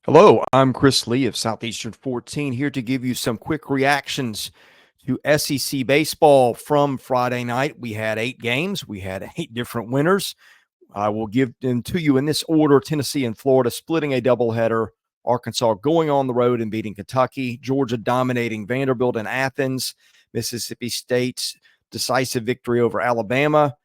Hello, I'm Chris Lee of Southeastern 14 here to give you some quick reactions to SEC baseball from Friday night. We had 8 games. We had 8 different winners. I will give them to you in this order. Tennessee and Florida splitting a doubleheader. Arkansas going on the road and beating Kentucky. Georgia dominating Vanderbilt and Athens. Mississippi State's decisive victory over Alabama.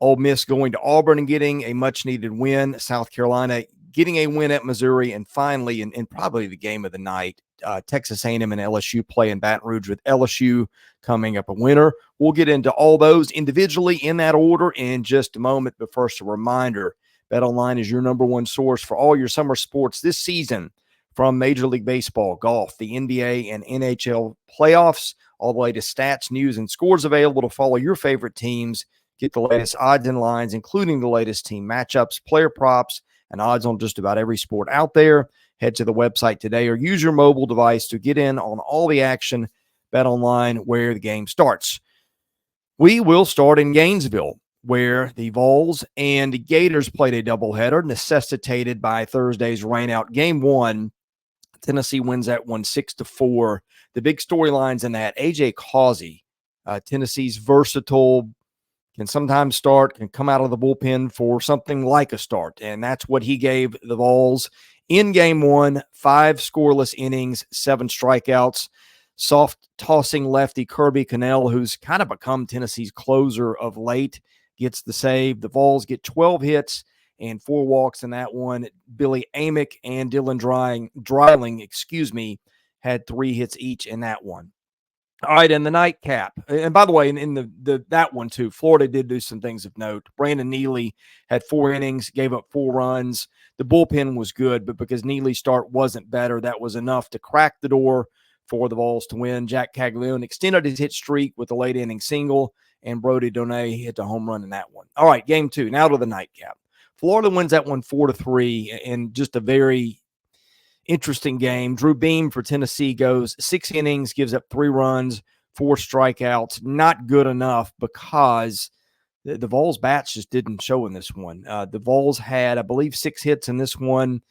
Ole Miss going to Auburn and getting a much-needed win. South Carolina getting a win at Missouri. And finally, and probably the game of the night, Texas A&M and LSU play in Baton Rouge with LSU coming up a winner. We'll get into all those individually in that order in just a moment. But first, a reminder, BetOnline is your number one source for all your summer sports this season, from Major League Baseball, golf, the NBA, and NHL playoffs. All the latest stats, news, and scores available to follow your favorite teams. Get the latest odds and lines, including the latest team matchups, player props, and odds on just about every sport out there. Head to the website today or use your mobile device to get in on all the action. Bet online where the game starts. We will start in Gainesville, where the Vols and the Gators played a doubleheader necessitated by Thursday's rainout. Game 1, Tennessee wins that one 6-4. The big storylines in that, A.J. Causey, Tennessee's versatile, can sometimes start, can come out of the bullpen for something like a start. And that's what he gave the Vols in game 1, 5 scoreless innings, 7 strikeouts. Soft tossing lefty Kirby Connell, who's kind of become Tennessee's closer of late, gets the save. The Vols get 12 hits and 4 walks in that one. Billy Amick and Dylan Dreiling, had 3 hits each in that one. All right, and the nightcap. And by the way, in that one too, Florida did do some things of note. Brandon Neely had 4 innings, gave up 4 runs. The bullpen was good, but because Neely's start wasn't better, that was enough to crack the door for the Vols to win. Jack Caglione extended his hit streak with a late inning single, and Brody Donay hit the home run in that one. All right, game 2. Now to the nightcap. Florida wins that one 4-3 in just a very interesting game. Drew Beam for Tennessee goes 6 innings, gives up 3 runs, 4 strikeouts. Not good enough because the Vols bats just didn't show in this one. The Vols had, I believe, 6 hits in this one,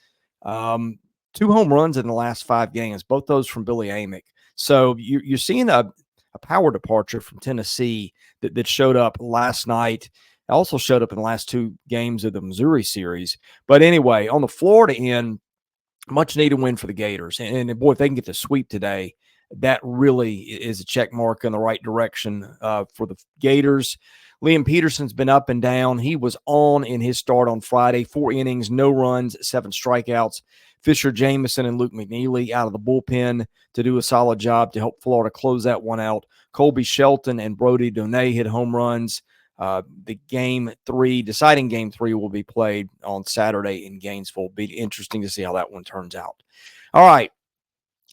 2 home runs in the last 5 games, both those from Billy Amick. So you're seeing a power departure from Tennessee that showed up last night. Also showed up in the last 2 games of the Missouri series. But anyway, on the Florida end, much needed win for the Gators. And boy, if they can get the sweep today, that really is a check mark in the right direction for the Gators. Liam Peterson's been up and down. He was on in his start on Friday, 4 innings, no runs, 7 strikeouts. Fisher Jameson and Luke McNeely out of the bullpen to do a solid job to help Florida close that one out. Colby Shelton and Brody Donay hit home runs. The deciding game 3 will be played on Saturday in Gainesville. Be interesting to see how that one turns out. All right.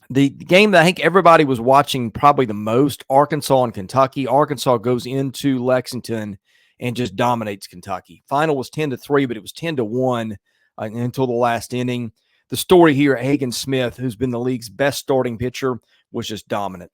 The game that I think everybody was watching probably the most, Arkansas and Kentucky. Arkansas goes into Lexington and just dominates Kentucky. Final was 10-3, but it was 10-1 until the last inning. The story here, Hagen Smith, who's been the league's best starting pitcher, was just dominant.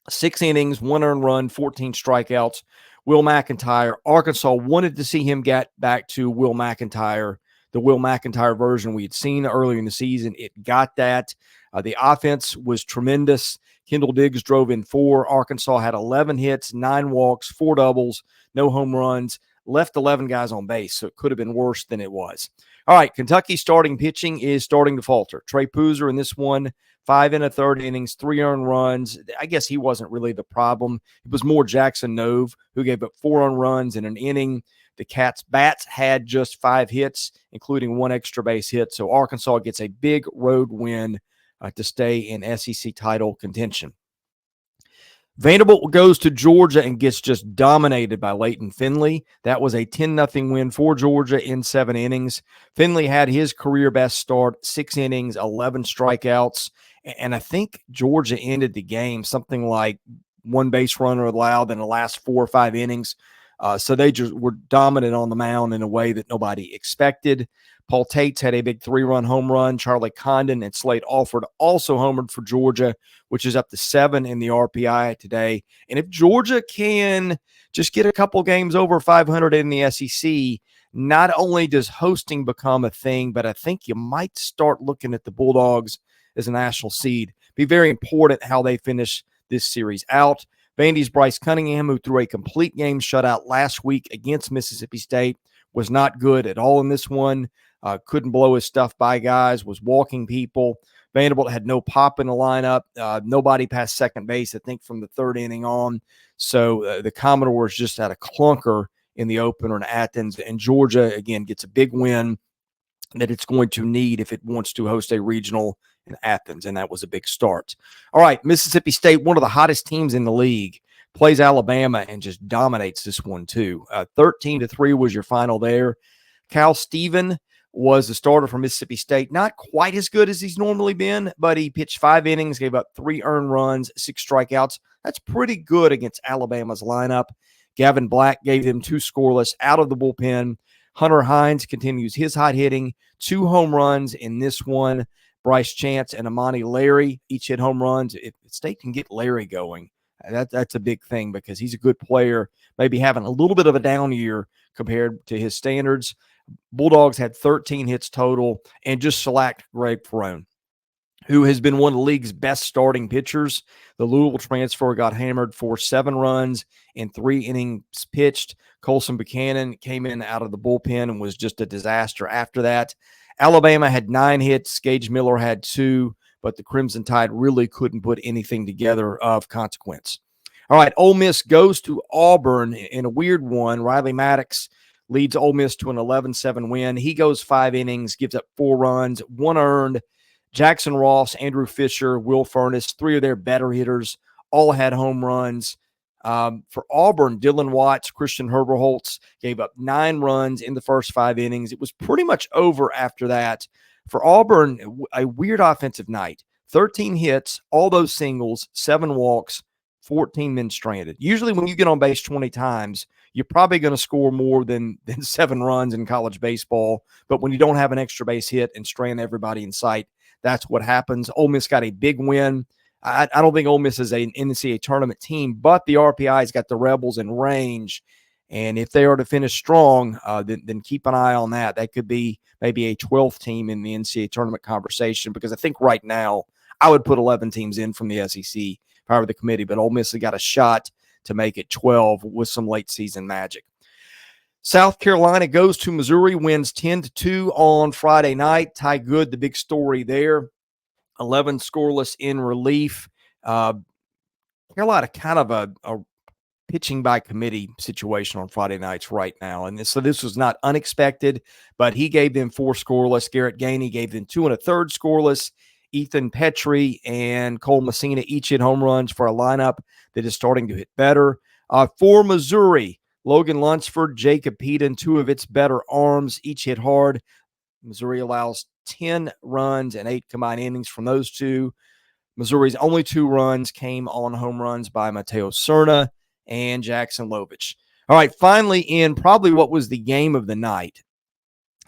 6 innings, 1 earned run, 14 strikeouts. Will McIntyre, Arkansas wanted to see him get back to Will McIntyre, the Will McIntyre version we had seen earlier in the season. It got that. The offense was tremendous. Kendall Diggs drove in 4. Arkansas had 11 hits, 9 walks, 4 doubles, no home runs, left 11 guys on base, so it could have been worse than it was. All right, Kentucky starting pitching is starting to falter. Trey Poozer in this one, 5 1/3 innings, 3 earned runs. I guess he wasn't really the problem. It was more Jackson Nove, who gave up 4 earned runs in an inning. The bats had just 5 hits, including 1 extra base hit. So Arkansas gets a big road win to stay in SEC title contention. Vanderbilt goes to Georgia and gets just dominated by Leighton Finley. That was a 10-0 win for Georgia in 7 innings. Finley had his career best start, 6 innings, 11 strikeouts. And I think Georgia ended the game something like 1 base runner allowed in the last 4 or 5 innings. So they just were dominant on the mound in a way that nobody expected. Paul Tates had a big 3-run home run. Charlie Condon and Slade Alford also homered for Georgia, which is up to 7 in the RPI today. And if Georgia can just get a couple games over 500 in the SEC, not only does hosting become a thing, but I think you might start looking at the Bulldogs as a national seed. Be very important how they finish this series out. Vandy's Bryce Cunningham, who threw a complete game shutout last week against Mississippi State, was not good at all in this one. Couldn't blow his stuff by guys, was walking people. Vanderbilt had no pop in the lineup. Nobody past second base, I think, from the third inning on. So the Commodores just had a clunker in the opener in Athens. And Georgia, again, gets a big win that it's going to need if it wants to host a regional in Athens, and that was a big start. All right, Mississippi State, one of the hottest teams in the league, plays Alabama and just dominates this one too. 13-3 was your final there. Cal Steven was the starter for Mississippi State. Not quite as good as he's normally been, but he pitched 5 innings, gave up 3 earned runs, 6 strikeouts. That's pretty good against Alabama's lineup. Gavin Black gave them 2 scoreless out of the bullpen. Hunter Hines continues his hot hitting, 2 home runs in this one. Bryce Chance and Amani Larry each hit home runs. If State can get Larry going, that's a big thing because he's a good player, maybe having a little bit of a down year compared to his standards. Bulldogs had 13 hits total and just select Greg Ferrone, who has been one of the league's best starting pitchers. The Louisville transfer got hammered for 7 runs in 3 innings pitched. Colson Buchanan came in out of the bullpen and was just a disaster after that. Alabama had 9 hits. Gage Miller had 2, but the Crimson Tide really couldn't put anything together of consequence. All right, Ole Miss goes to Auburn in a weird one. Riley Maddox leads Ole Miss to an 11-7 win. He goes 5 innings, gives up 4 runs, 1 earned. Jackson Ross, Andrew Fisher, Will Furness, 3 of their better hitters, all had home runs. For Auburn, Dylan Watts, Christian Herberholtz gave up 9 runs in the first 5 innings. It was pretty much over after that. For Auburn, a weird offensive night. 13 hits, all those singles, 7 walks, 14 men stranded. Usually when you get on base 20 times, you're probably going to score more than 7 runs in college baseball. But when you don't have an extra base hit and strand everybody in sight, that's what happens. Ole Miss got a big win. I don't think Ole Miss is an NCAA tournament team, but the RPI's got the Rebels in range. And if they are to finish strong, then keep an eye on that. That could be maybe a 12th team in the NCAA tournament conversation, because I think right now I would put 11 teams in from the SEC if I were the committee, but Ole Miss has got a shot to make it 12 with some late season magic. South Carolina goes to Missouri, wins 10-2 on Friday night. Ty Good, the big story there. 11 scoreless in relief. Carolina kind of a pitching by committee situation on Friday nights right now. And so this was not unexpected, but he gave them 4 scoreless. Garrett Gainey gave them 2 1/3 scoreless. Ethan Petry and Cole Messina each hit home runs for a lineup that is starting to hit better. For Missouri, Logan Lunsford, Jacob Peden, 2 of its better arms, each hit hard. Missouri allows 10 runs and 8 combined innings from those 2. Missouri's only 2 runs came on home runs by Mateo Cerna and Jackson Lovich. All right, finally in probably what was the game of the night,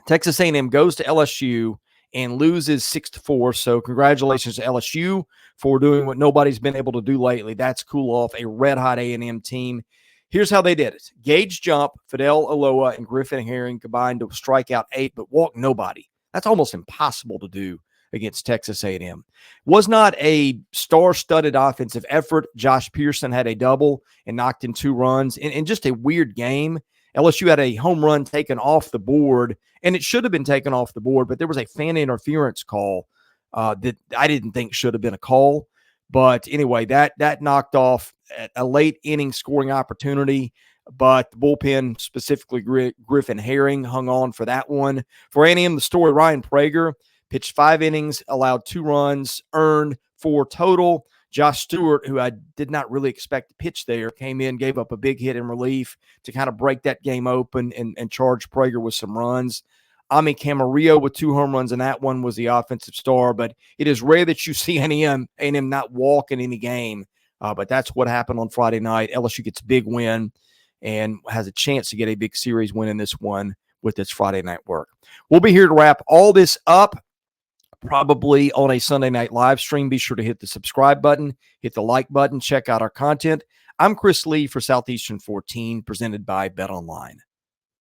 Texas A&M goes to LSU and loses 6-4. So congratulations to LSU for doing what nobody's been able to do lately. That's cool off a red-hot A&M team. Here's how they did it. Gage Jump, Fidel Aloha, and Griffin Herring combined to strike out 8 but walk nobody. That's almost impossible to do against Texas A&M. Was not a star-studded offensive effort. Josh Pearson had a double and knocked in 2 runs. In just a weird game, LSU had a home run taken off the board, and it should have been taken off the board, but there was a fan interference call that I didn't think should have been a call. But anyway, that knocked off a late inning scoring opportunity, but the bullpen, specifically Griffin Herring, hung on for that one. For A&M, the story, Ryan Prager pitched 5 innings, allowed 2 runs, earned 4 total. Josh Stewart, who I did not really expect to pitch there, came in, gave up a big hit in relief to kind of break that game open and charge Prager with some runs. Ami Camarillo with 2 home runs, and that one was the offensive star. But it is rare that you see A&M not walk in any game. But that's what happened on Friday night. LSU gets a big win and has a chance to get a big series win in this one with its Friday night work. We'll be here to wrap all this up probably on a Sunday night live stream. Be sure to hit the subscribe button, hit the like button, check out our content. I'm Chris Lee for Southeastern 14, presented by BetOnline.